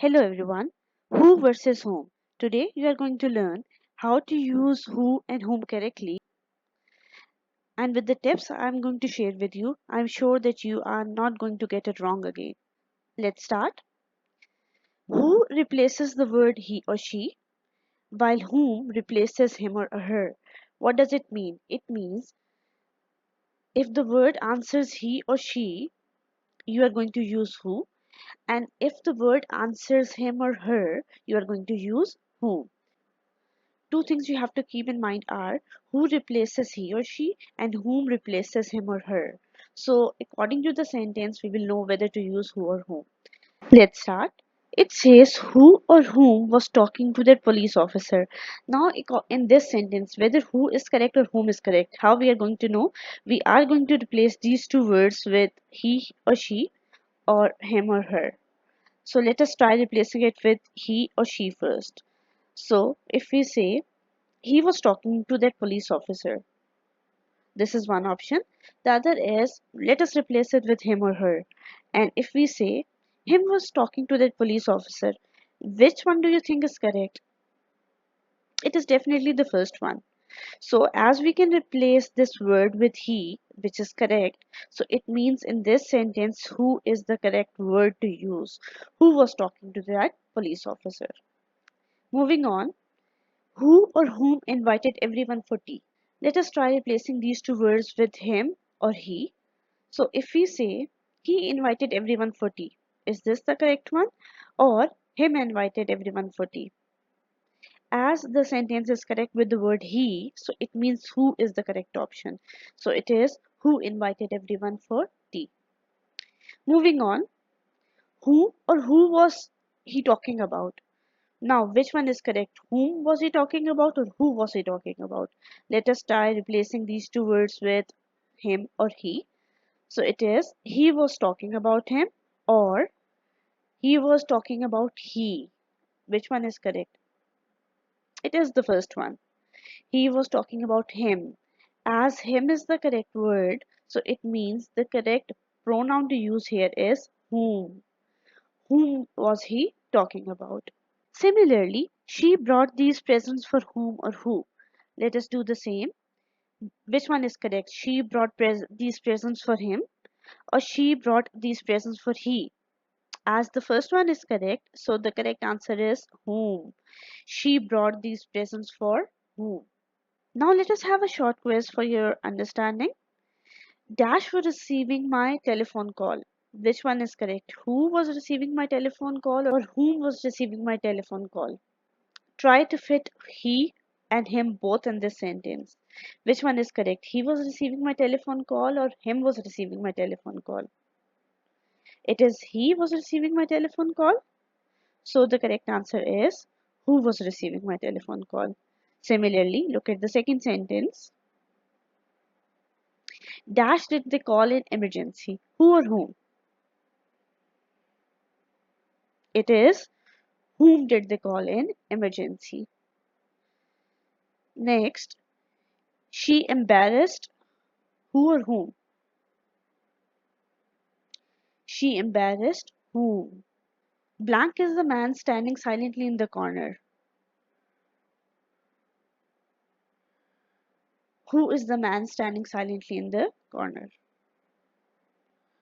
Hello everyone. Who versus whom? Today you are going to learn how to use who and whom correctly, and with the tips I'm going to share with you, I'm sure that you are not going to get it wrong again. Let's start. Who replaces the word he or she while whom replaces him or her? What does it mean? It means if the word answers he or she, you are going to use who, and if the word answers him or her, you are going to use whom. Two things you have to keep in mind are who replaces he or she and whom replaces him or her. So, according to the sentence, we will know whether to use who or whom. Let's start. It says who or whom was talking to that police officer. Now, in this sentence, whether who is correct or whom is correct, how we are going to know? We are going to replace these two words with he or she or him or her. So, let us try replacing it with he or she first. So, if we say he was talking to that police officer. This is one option. The other is let us replace it with him or her. And if we say him was talking to that police officer, which one do you think is correct? It is definitely the first one. So as we can replace this word with he, which is correct, so it means in this sentence who is the correct word to use. Who was talking to that police officer? Moving on, who or whom invited everyone for tea? Let us try replacing these two words with him or he. So if we say he invited everyone for tea, is this the correct one? Or him invited everyone for tea? As the sentence is correct with the word he, so it means who is the correct option. So it is who invited everyone for tea. Moving on, who was he talking about? Now, which one is correct? Whom was he talking about or who was he talking about? Let us try replacing these two words with him or he. So it is he was talking about him or he was talking about he. Which one is correct? It is the first one. He was talking about him. As him is the correct word, so it means the correct pronoun to use here is whom. Whom was he talking about? Similarly, she brought these presents for whom or who. Let us do the same. Which one is correct? She brought these presents for him or she brought these presents for he? As the first one is correct, so the correct answer is whom. She brought these presents for whom. Now let us have a short quiz for your understanding. Dash was receiving my telephone call. Which one is correct? Who was receiving my telephone call or whom was receiving my telephone call? Try to fit he and him both in this sentence. Which one is correct? He was receiving my telephone call or him was receiving my telephone call? It is he was receiving my telephone call. So the correct answer is who was receiving my telephone call. Similarly, look at the second sentence. Dash did they call in emergency? Who or whom? It is whom did they call in emergency. Next, she embarrassed who or whom? She embarrassed whom? Blank is the man standing silently in the corner. Who is the man standing silently in the corner?